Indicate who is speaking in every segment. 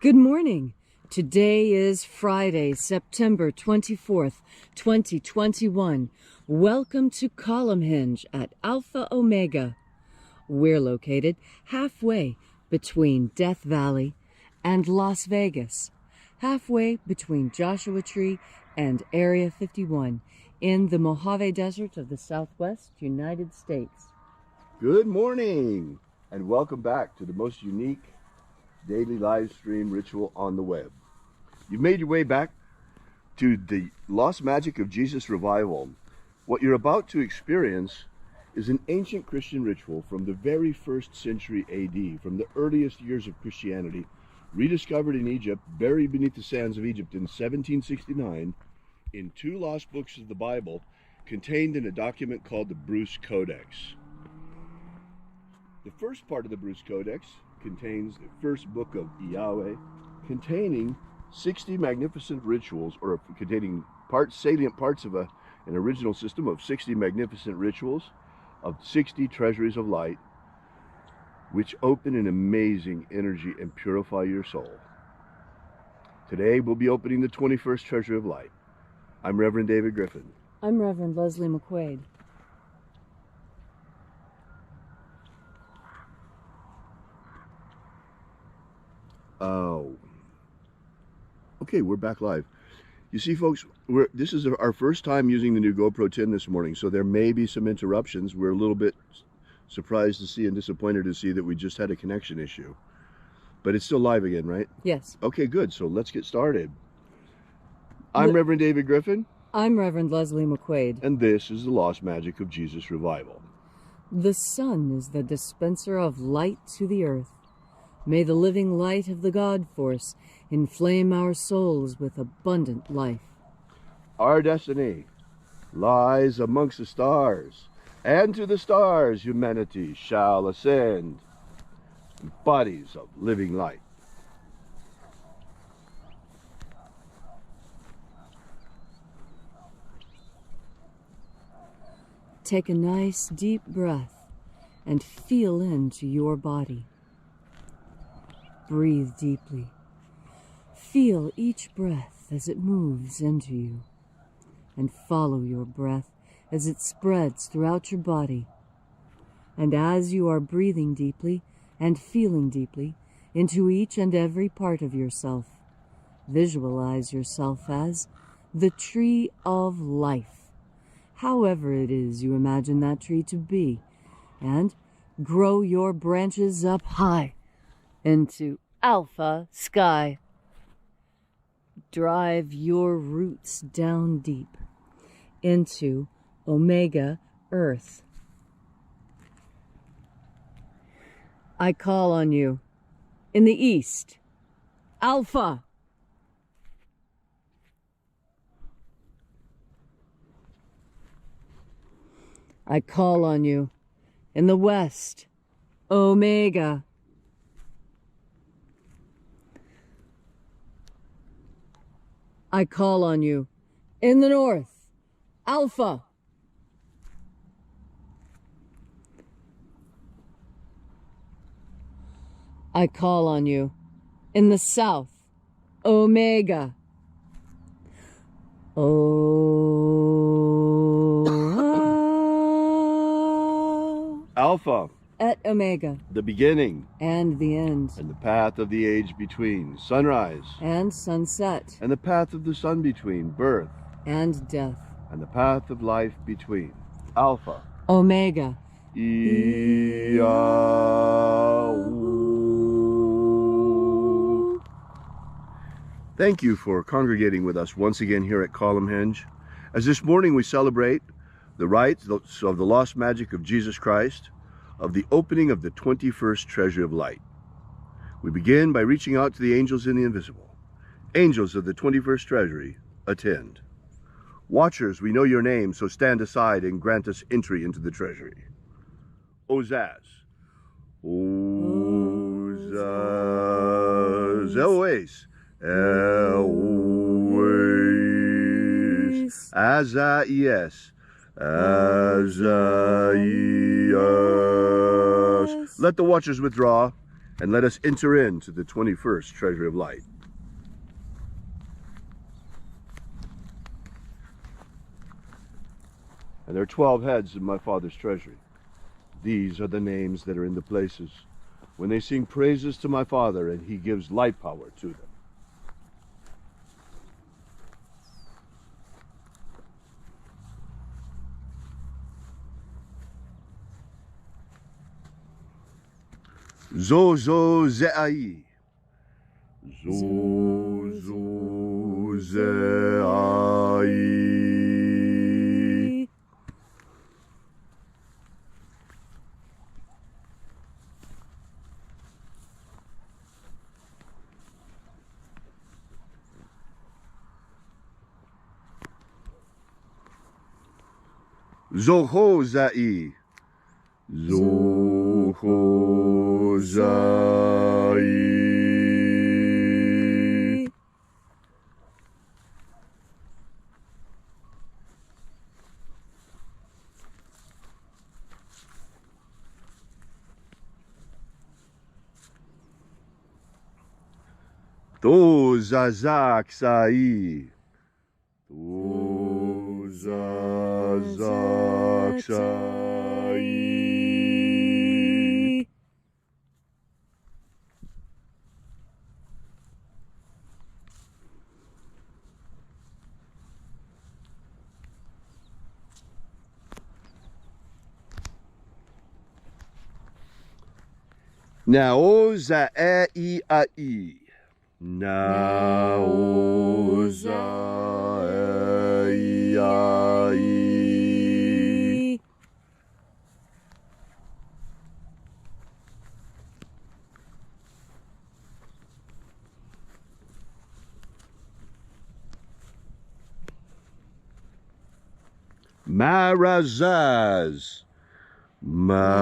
Speaker 1: Good morning. Today is Friday, September 24th, 2021. Welcome to Column Hinge at Alpha Omega. We're located halfway between Death Valley and Las Vegas, halfway between Joshua Tree and Area 51 in the Mojave Desert of the Southwest United States.
Speaker 2: Good morning and welcome back to the most unique daily live stream ritual on the web. You've made your way back to the Lost Magic of Jesus revival. What you're about to experience is an ancient Christian ritual from the very first century AD, from the earliest years of Christianity, rediscovered in Egypt, buried beneath the sands of Egypt in 1769, in two lost books of the Bible, contained in a document called the Bruce Codex. The first part of the Bruce Codex contains the first book of Yahweh, containing 60 magnificent rituals, or containing salient parts of an original system of 60 magnificent rituals, of 60 treasuries of light, which open an amazing energy and purify your soul. Today we'll be opening the 21st treasury of light. I'm Reverend David Griffin.
Speaker 1: I'm Reverend Leslie McQuaid.
Speaker 2: Okay, we're back live. You see, folks, this is our first time using the new GoPro 10 this morning, so there may be some interruptions. We're a little bit surprised to see and disappointed to see that we just had a connection issue. But it's still live again, right?
Speaker 1: Yes.
Speaker 2: Okay, good. So let's get started. I'm Reverend David Griffin.
Speaker 1: I'm Reverend Leslie McQuaid.
Speaker 2: And this is the Lost Magic of Jesus revival.
Speaker 1: The sun is the dispenser of light to the earth. May the living light of the God Force inflame our souls with abundant life.
Speaker 2: Our destiny lies amongst the stars, and to the stars humanity shall ascend, bodies of living light.
Speaker 1: Take a nice deep breath and feel into your body. Breathe deeply. Feel each breath as it moves into you, and follow your breath as it spreads throughout your body. And as you are breathing deeply and feeling deeply into each and every part of yourself, visualize yourself as the tree of life, however it is you imagine that tree to be, and grow your branches up high into Alpha Sky. Drive your roots down deep into Omega Earth. I call on you in the east, Alpha. I call on you in the west, Omega. I call on you in the north, Alpha. I call on you in the south, Omega.
Speaker 2: Alpha.
Speaker 1: Et Omega.
Speaker 2: The beginning.
Speaker 1: And the end.
Speaker 2: And the path of the age between. Sunrise.
Speaker 1: And sunset.
Speaker 2: And the path of the sun between. Birth.
Speaker 1: And death.
Speaker 2: And the path of life between. Alpha.
Speaker 1: Omega.
Speaker 2: Thank you for congregating with us once again here at Column Hinge, as this morning we celebrate the rites of the lost magic of Jesus Christ, of the opening of the 21st treasury of light. We begin by reaching out to the angels in the invisible. Angels of the 21st treasury, attend. Watchers, we know your name, so stand aside and grant us entry into the treasury. Ozaz. Ozaz. Eloes. Eloes. Azaies. Azaies. Let the watchers withdraw and let us enter into the 21st treasury of light. And there are 12 heads in my Father's treasury. These are the names that are in the places when they sing praises to my Father, and he gives light power to them. Zozo Ze'ai. Zozo Ze'ai. Zoho Zai. Zoho Zai. To Zazak Sai. To Zazak Sai. Nao za e I ai. Nao za e ai. Marazaz. Marazaz.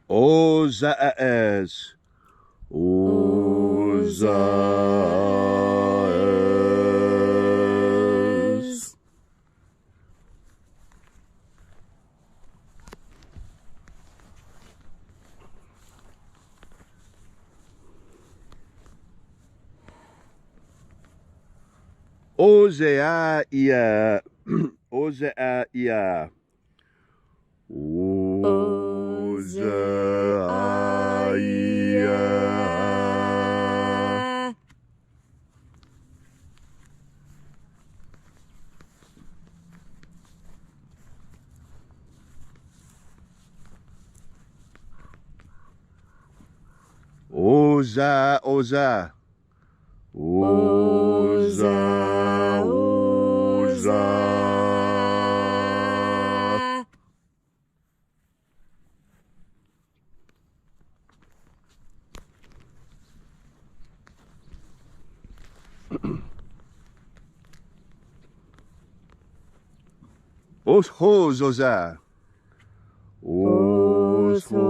Speaker 2: Ozaaz. Ozaaz. Ozeaia. Ozeaia. Ozeaia. Oza, Oza. Oza, Oza. Oshozoza. Oshozoza.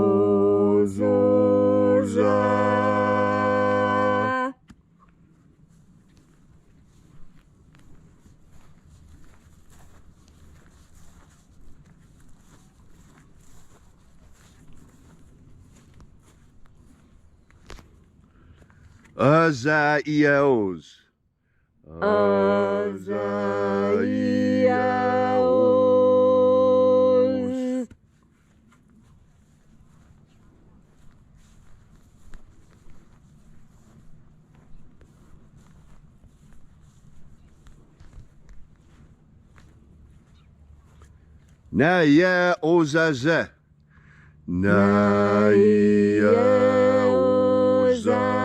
Speaker 2: Azaios. Azaios. Naya Ozaze. Naya Ozaze.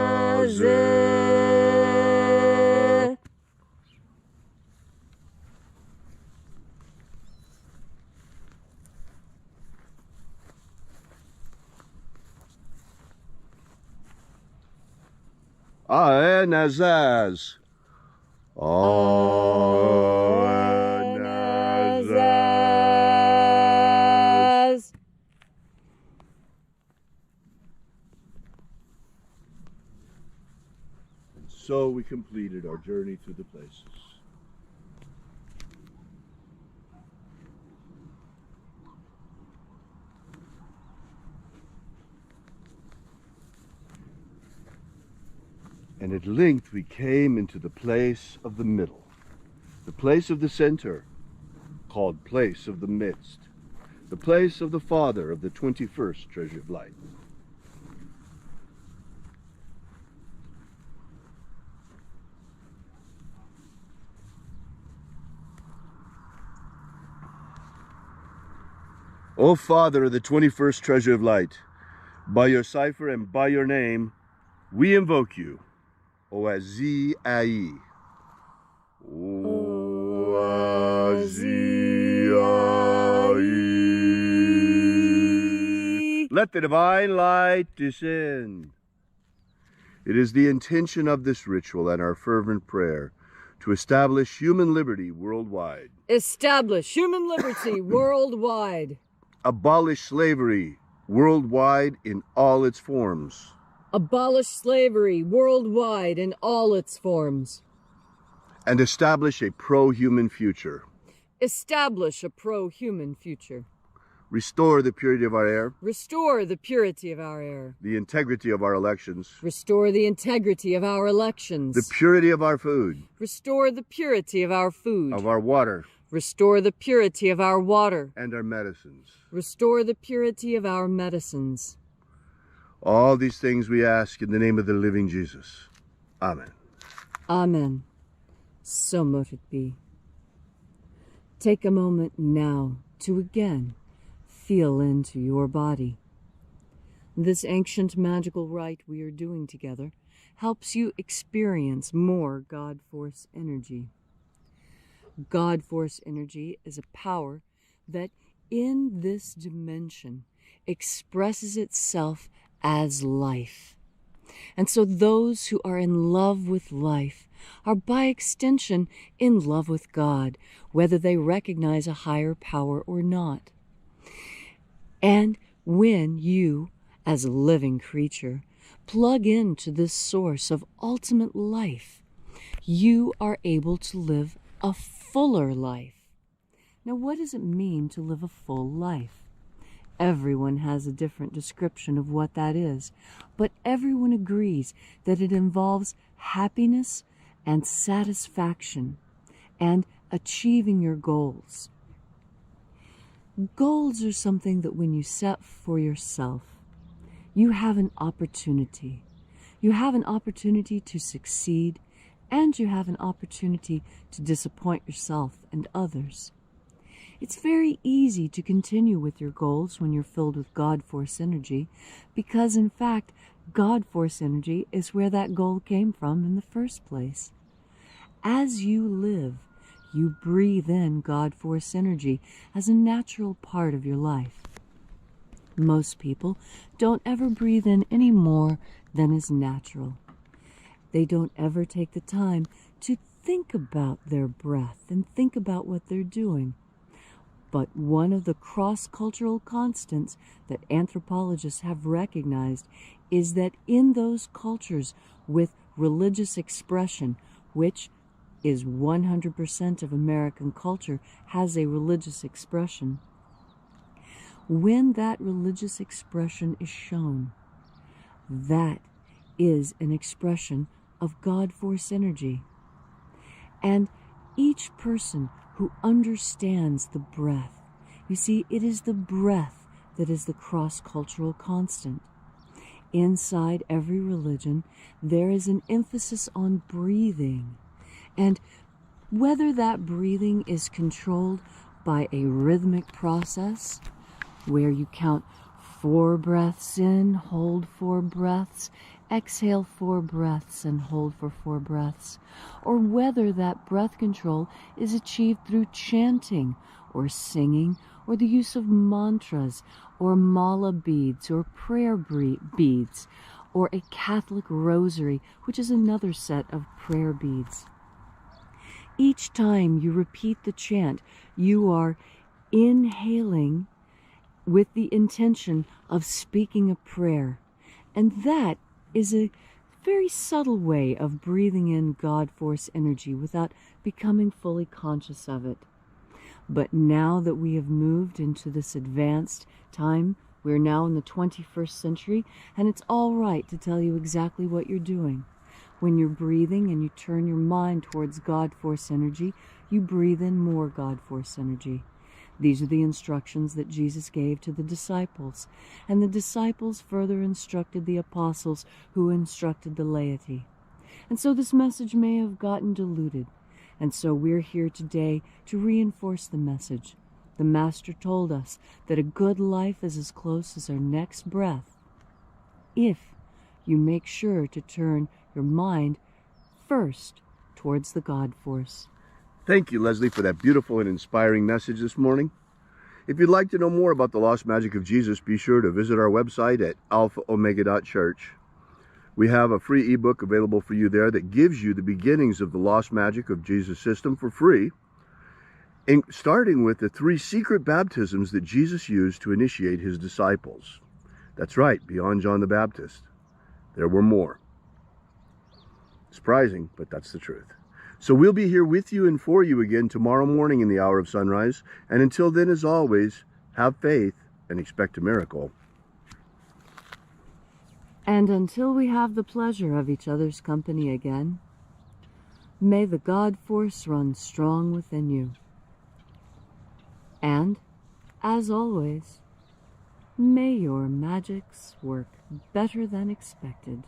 Speaker 2: Aenazaz. Aenazaz. completed our journey through the places. And at length we came into the place of the middle, the place of the center, called place of the midst, the place of the Father of the 21st treasure of light. O Father of the 21st treasure of light, by your cipher and by your name, we invoke you. Oazi-ai. Oazi-ai. Let the divine light descend. It is the intention of this ritual and our fervent prayer to establish human liberty worldwide.
Speaker 1: Establish human liberty worldwide.
Speaker 2: Abolish slavery worldwide in all its forms.
Speaker 1: Abolish slavery worldwide in all its forms.
Speaker 2: And establish a pro-human future.
Speaker 1: Establish a pro-human future.
Speaker 2: Restore the purity of our air.
Speaker 1: Restore the purity of our air.
Speaker 2: The integrity of our elections.
Speaker 1: Restore the integrity of our elections.
Speaker 2: The purity of our food.
Speaker 1: Restore the purity of our food.
Speaker 2: Of our water.
Speaker 1: Restore the purity of our water.
Speaker 2: And our medicines.
Speaker 1: Restore the purity of our medicines.
Speaker 2: All these things we ask in the name of the living Jesus. Amen.
Speaker 1: Amen. So mote it be. Take a moment now to again feel into your body. This ancient magical rite we are doing together helps you experience more God Force energy. God Force energy is a power that in this dimension expresses itself as life. And so those who are in love with life are by extension in love with God, whether they recognize a higher power or not. And when you, as a living creature, plug into this source of ultimate life, you are able to live a fuller life. Now, what does it mean to live a full life? Everyone has a different description of what that is, but everyone agrees that it involves happiness and satisfaction and achieving your goals. Goals are something that when you set for yourself, you have an opportunity. You have an opportunity to succeed, and you have an opportunity to disappoint yourself and others. It's very easy to continue with your goals when you're filled with God Force energy, because in fact, God Force energy is where that goal came from in the first place. As you live, you breathe in God Force energy as a natural part of your life. Most people don't ever breathe in any more than is natural. They don't ever take the time to think about their breath and think about what they're doing. But one of the cross-cultural constants that anthropologists have recognized is that in those cultures with religious expression, which is 100% of American culture has a religious expression, when that religious expression is shown, that is an expression of God Force energy. And each person who understands the breath, you see, it is the breath that is the cross-cultural constant. Inside every religion, there is an emphasis on breathing. And whether that breathing is controlled by a rhythmic process, where you count 4 breaths in, hold 4 breaths, exhale 4 breaths and hold for 4 breaths, or whether that breath control is achieved through chanting or singing or the use of mantras or mala beads or prayer beads or a Catholic rosary, which is another set of prayer beads. Each time you repeat the chant, you are inhaling with the intention of speaking a prayer. And that is a very subtle way of breathing in God Force energy without becoming fully conscious of it. But now that we have moved into this advanced time, we're now in the 21st century, and it's all right to tell you exactly what you're doing. When you're breathing and you turn your mind towards God Force energy, you breathe in more God Force energy. These are the instructions that Jesus gave to the disciples, and the disciples further instructed the apostles who instructed the laity. And so this message may have gotten diluted, and so we're here today to reinforce the message. The Master told us that a good life is as close as our next breath, if you make sure to turn your mind first towards the God Force.
Speaker 2: Thank you, Leslie, for that beautiful and inspiring message this morning. If you'd like to know more about the Lost Magic of Jesus, be sure to visit our website at alphaomega.church. We have a free ebook available for you there that gives you the beginnings of the Lost Magic of Jesus system for free, starting with the 3 secret baptisms that Jesus used to initiate his disciples. That's right, beyond John the Baptist, there were more. Surprising, but that's the truth. So we'll be here with you and for you again tomorrow morning in the hour of sunrise. And until then, as always, have faith and expect a miracle.
Speaker 1: And until we have the pleasure of each other's company again, may the God Force run strong within you. And, as always, may your magics work better than expected.